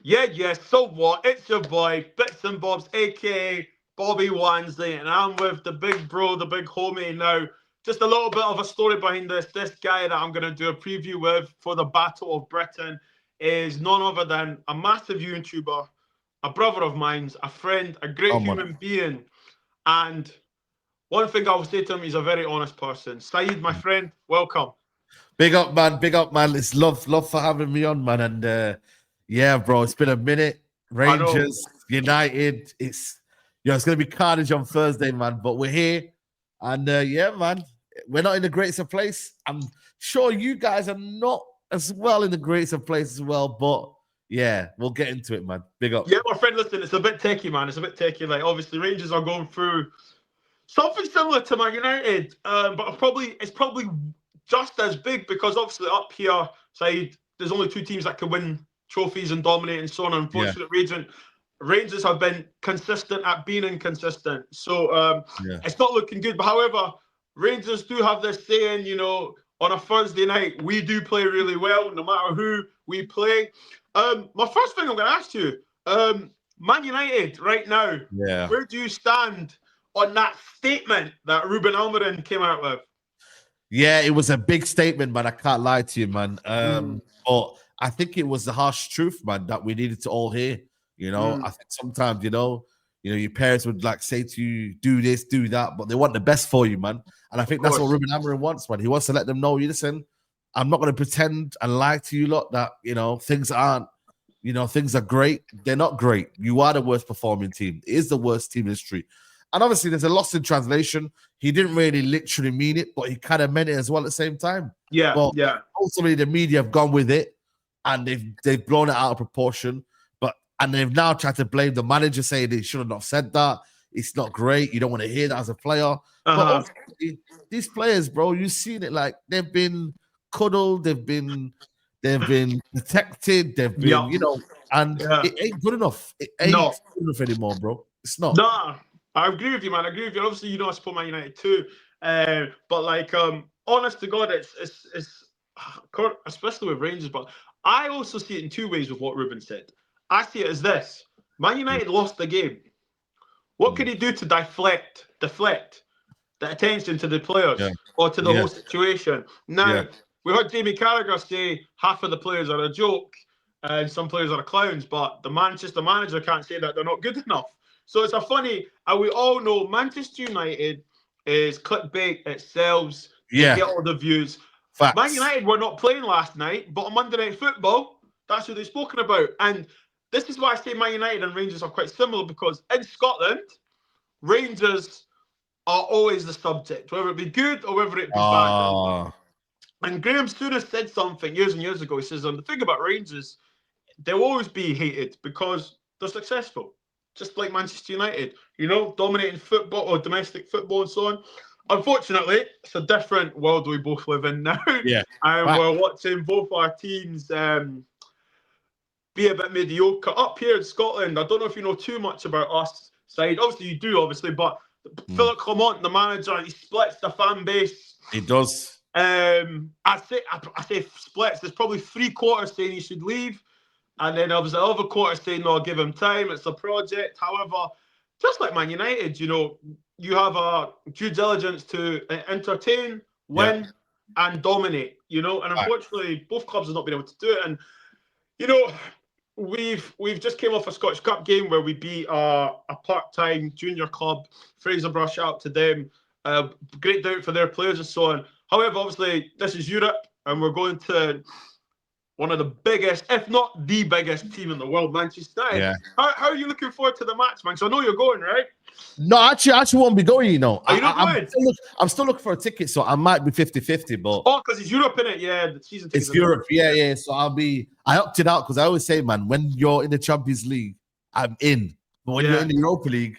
Yeah. So what? It's your boy, Bits and Bobs, aka Bobby Nwanze, and I'm with the big bro, the big homie now. Just a little bit of a story behind this. This guy that I'm going to do a preview with for the Battle of Britain is none other than a massive YouTuber, a brother of mine, a friend, a great Oh man, human being. And one thing I will say to him, he's a very honest person. Saeed, my friend, welcome. big up, man, big up, man. It's love for having me on, man. And yeah, bro, it's been a minute. I know. Rangers, United. It's gonna be carnage on Thursday, man. But we're here, and yeah, man, we're not in the greatest of place. I'm sure you guys are not as well in the greatest of place as well. But yeah, we'll get into it, man. Big up. Yeah, my friend, listen, it's a bit techie, man. It's a bit techie. Like, obviously, Rangers are going through something similar to Man United, but it's probably just as big because obviously up here, side there's only two teams that can win trophies and dominate and so on. Yeah, Unfortunate Rangers have been consistent at being inconsistent, so yeah, it's not looking good. But however, Rangers do have this saying, on a Thursday night we do play really well, no matter who we play. My first thing I'm going to ask you, Man United right now, yeah. where do you stand on that statement that Ruben Almiron came out with? Yeah, it was a big statement, man. I can't lie to you, man. Mm, But I think it was the harsh truth, man, that we needed to all hear. I mm, think sometimes, your parents would like say to you, do this, do that, but they want the best for you, man. And I of think that's what course. Ruben Amorim wants, man. He wants to let them know, you listen, I'm not going to pretend and lie to you lot that, things aren't, things are great. They're not great. You are the worst performing team. It is the worst team in history. And obviously, there's a loss in translation. He didn't really literally mean it, but he kind of meant it as well at the same time. Yeah, But yeah. ultimately, the media have gone with it, and they've blown it out of proportion. And they've now tried to blame the manager, saying they should have not said that. It's not great. You don't want to hear that as a player. But Uh-huh. ultimately, these players, bro, you've seen it. Like they've been cuddled, they've been protected, they've been, Yeah. and Yeah. it ain't good enough. It ain't No. good enough anymore, bro. It's not. Nah. I agree with you, man. I agree with you. Obviously, I support Man United too. But like, honest to God, it's especially with Rangers. But I also see it in two ways with what Ruben said. I see it as this: Man Yeah. United lost the game. What could Mm. he do to deflect the attention to the Yeah. players or to the Yeah. whole situation? Yeah. Now, we heard Jamie Carragher say half of the players are a joke and some players are clowns, but the Manchester manager can't say that they're not good enough. So it's a funny, and we all know Manchester United is clickbait, it sells, they Yeah. get all the views. Man Facts. United were not playing last night, but on Monday Night Football, that's who they've spoken about. And this is why I say Man United and Rangers are quite similar because in Scotland, Rangers are always the subject, whether it be good or whether it be bad. Ah, And Graham Souness said something years and years ago. He says, the thing about Rangers, they'll always be hated because they're successful, just like Manchester United, dominating football or domestic football and so on. Unfortunately, it's a different world we both live in now. yeah. And Facts. we're watching both our teams be a bit mediocre. Up here in Scotland, I don't know if you know too much about us, side. Obviously, you do, obviously, but Mm. Philip Clement, the manager, he splits the fan base. It does. I say splits. There's probably three quarters saying he should leave, and then there was the other quarter saying, "No, give him time. It's a project." However, just like Man United, you have a due diligence to entertain, Yeah. win, and dominate. And Facts. unfortunately, both clubs have not been able to do it. And you know, we've just came off a Scottish Cup game where we beat a part-time junior club, Fraser. Shout out to them. Great doubt for their players and so on. However, obviously, this is Europe, and we're going to one of the biggest, if not the biggest team in the world, Manchester United. Yeah. How are you looking forward to the match, man? Because I know you're going, right? No, actually won't be going, you know. Are you not going? I'm still looking for a ticket, so I might be 50-50, but Oh, because it's Europe, in it. Yeah, the season tickets it's are different. Europe. Yeah, yeah. So I opted out because I always say, man, when you're in the Champions League, I'm in. But when you're Yeah. in the Europa League,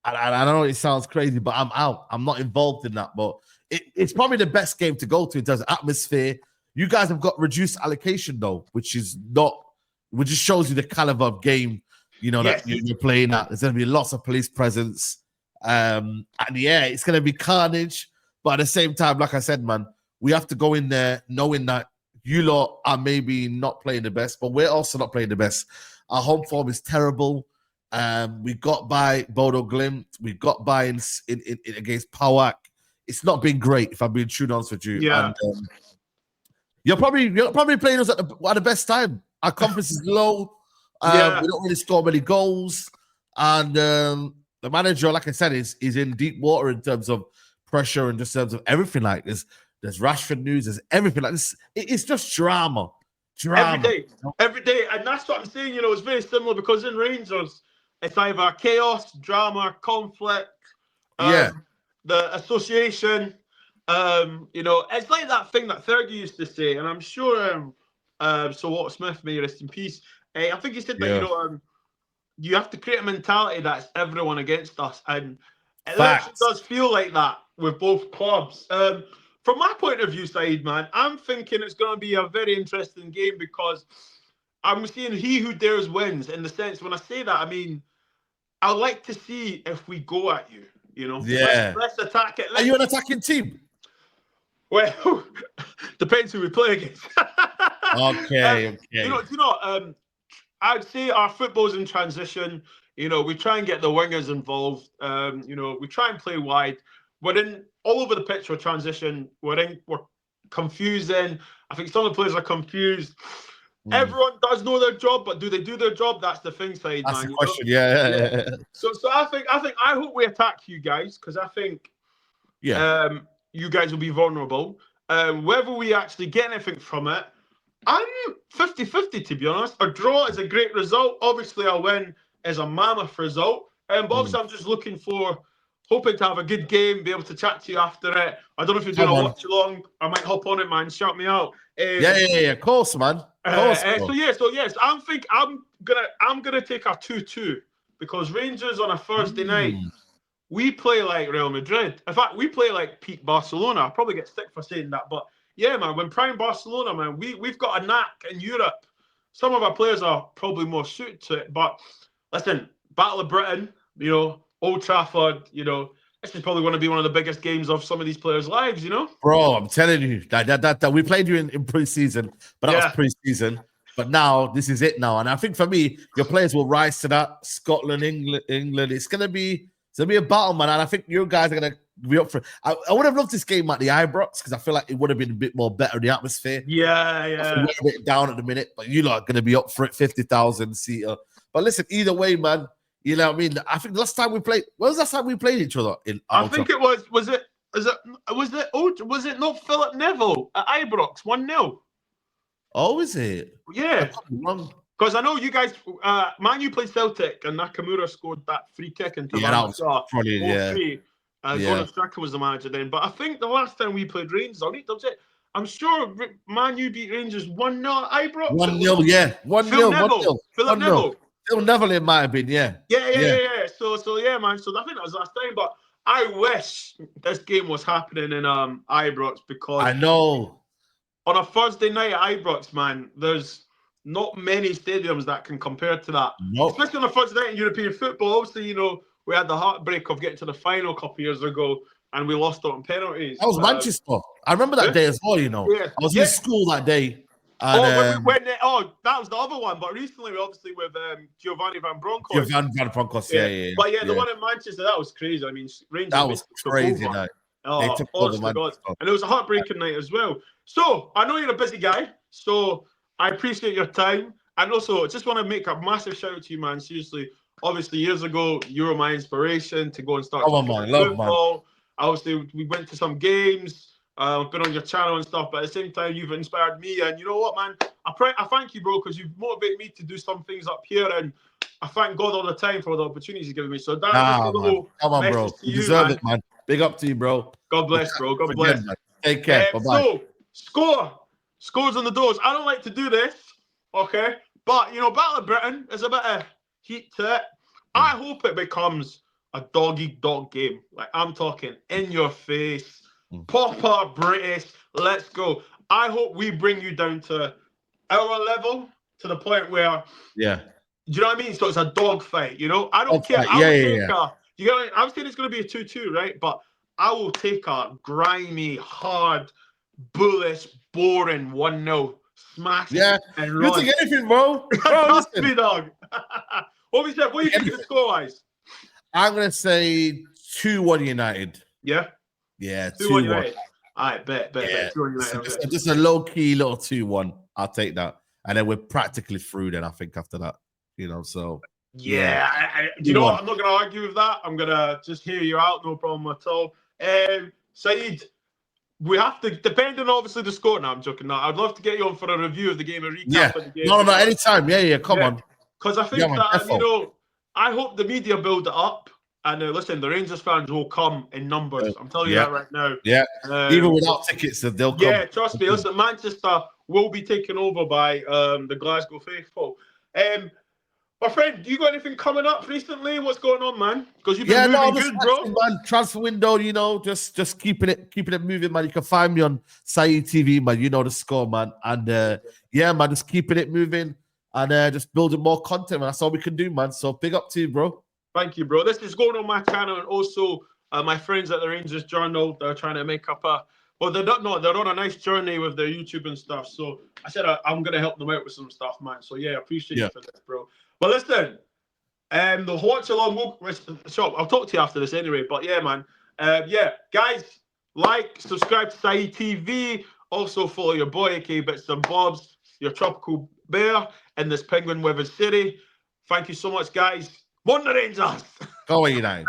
I don't know, it sounds crazy, but I'm out. I'm not involved in that. But it's probably the best game to go to in terms of atmosphere. You guys have got reduced allocation though, which just shows you the caliber of game, Yes. that you're playing at. There's going to be lots of police presence. And yeah, it's going to be carnage. But at the same time, like I said, man, we have to go in there knowing that you lot are maybe not playing the best, but we're also not playing the best. Our home form is terrible. We got by Bodo Glimt. We got by in against Powak. It's not been great, if I'm being true honest with you. Yeah. And you're probably playing us at the best time. Our confidence is low. Yeah. We don't really score many goals. And the manager, like I said, is in deep water in terms of pressure and just in terms of everything. Like there's Rashford news, there's everything like this. It's just drama. Every day. And that's what I'm saying, you know, it's very similar because in Rangers, it's either chaos, drama, conflict, the association. You know, it's like that thing that Fergie used to say, and I'm sure so Walt Smith, may rest in peace. I think he said that, you know, you have to create a mentality that's everyone against us. And it actually does feel like that with both clubs. From my point of view, Saeed, man, I'm thinking it's going to be a very interesting game because I'm seeing he who dares wins. In the sense, when I say that, I mean, I like to see if we go at you, you know? Yeah. Let's attack it. Are you an attacking team? Well, depends who we play against. Okay. You know, I'd say our football's in transition. You know, we try and get the wingers involved. You know, we try and play wide. We're in all over the pitch for transition. We're confusing. I think some of the players are confused. Everyone does know their job, but do they do their job? That's the thing, Saeed, That's man. the question. Yeah. So I hope we attack you guys because I think you guys will be vulnerable. Whether we actually get anything from it, I'm 50-50, to be honest. A draw is a great result. Obviously, a win is a mammoth result. But obviously, I'm just hoping to have a good game, be able to chat to you after it. I don't know if you're doing a watch along. I might hop on it, man. Shout me out. Of course, man. So yes, I'm gonna take a 2-2 because Rangers on a Thursday night, we play like Real Madrid. In fact, we play like peak Barcelona. I'll probably get stick for saying that, but yeah, man, when prime Barcelona, man, we've got a knack in Europe. Some of our players are probably more suited to it, but listen, Battle of Britain, you know, Old Trafford, you know, this is probably going to be one of the biggest games of some of these players' lives, you know? Bro, I'm telling you, that we played you in pre-season, but that was pre-season. But now, this is it now. And I think for me, your players will rise to that. Scotland, England. It's going to be a battle, man. And I think you guys are going to be up for it. I would have loved this game at the Ibrox because I feel like it would have been a bit more better in the atmosphere. Yeah. We're a bit down at the minute, but you lot are going to be up for it, 50,000 seater. But listen, either way, man, you know what I mean? I think the last time we played, when was the last time we played each other? I think it was it not Philip Neville at Ibrox 1-0? Oh, is it? Yeah. Because I know you guys, Man U played Celtic and Nakamura scored that free kick into that was funny, Gordon Strachan was the manager then. But I think the last time we played Rangers, I'm sure Man U beat Rangers 1-0 at Ibrox. 1-0, yeah. 1-0. Philip Neville. Phil Neville, it might have been, yeah. Yeah. So yeah, man. So I think that was last time. But I wish this game was happening in Ibrox because I know on a Thursday night at Ibrox, man, there's not many stadiums that can compare to that. Nope. Especially on a Thursday night in European football. Obviously, you know, we had the heartbreak of getting to the final a couple of years ago and we lost out on penalties. That was Manchester. I remember that day as well, you know. Yeah. I was in school that day. And, that was the other one. But recently, obviously, with Giovanni Van Bronckhorst. Yeah. But the one in Manchester, that was crazy. I mean, Rangers. That was crazy night. Oh, honest to God. And it was a heartbreaking night as well. So, I know you're a busy guy, so I appreciate your time. And also, just want to make a massive shout out to you, man. Seriously, obviously, years ago, you were my inspiration to go and start football. Obviously, we went to some games. I've been on your channel and stuff, but at the same time, you've inspired me. And you know what, man? I thank you, bro, because you've motivated me to do some things up here. And I thank God all the time for the opportunities you've given me. So, Dan, come on, bro. You deserve it, man. Big up to you, bro. God bless, bro. God bless. Take care. Bye-bye. So, scores on the doors. I don't like to do this, okay? But, you know, Battle of Britain is a bit of heat to it. I hope it becomes a dog-eat-dog game. Like, I'm talking in your face. Proper British, let's go. I hope we bring you down to our level to the point where, do you know what I mean? So it's a dog fight, you know? I don't care. I'm saying it's going to be a 2-2, right? But I will take a grimy, hard, bullish, boring 1-0. Smash Yeah, and you run. take anything, bro. Bro, Trust listen. me, dog. What we said? What do you think of the score-wise? I'm gonna say 2-1 United. Yeah, Yeah, 2-1 2-1. United. All right, bet. Yeah, 2-1 so United. just a low key little 2-1. I'll take that, and then we're practically through. Then I think after that, so Yeah, do you know what? I'm not going to argue with that. I'm going to just hear you out. No problem at all. Saeed, we have to, depending obviously the score. Now I'm joking. Now I'd love to get you on for a review of the game, a recap of the game. No, anytime. Yeah, come on. Because I think that I hope the media build it up. And listen, the Rangers fans will come in numbers. I'm telling you that right now. Yeah, even without tickets, they'll come. Yeah, trust me. Listen, Manchester will be taken over by the Glasgow faithful. My friend, do you got anything coming up recently? What's going on, man? Because you've been moving good, bro. Man, transfer window, just keeping it moving, man. You can find me on Saeed TV, man. You know the score, man. And man, just keeping it moving and just building more content, man. That's all we can do, man. So big up to you, bro. Thank you, bro. This is going on my channel and also my friends at the Rangers Journal. They're trying to make up they're on a nice journey with their YouTube and stuff. So I said I'm gonna help them out with some stuff, man. So yeah, appreciate you for this, bro. But listen, the watch along shop. I'll talk to you after this anyway. But yeah, man. Guys, like, subscribe to Saeed TV. Also follow your boy, aka Bits and Bobs, your tropical bear in this penguin weather city. Thank you so much, guys. Mon the Rangers! Go away, United.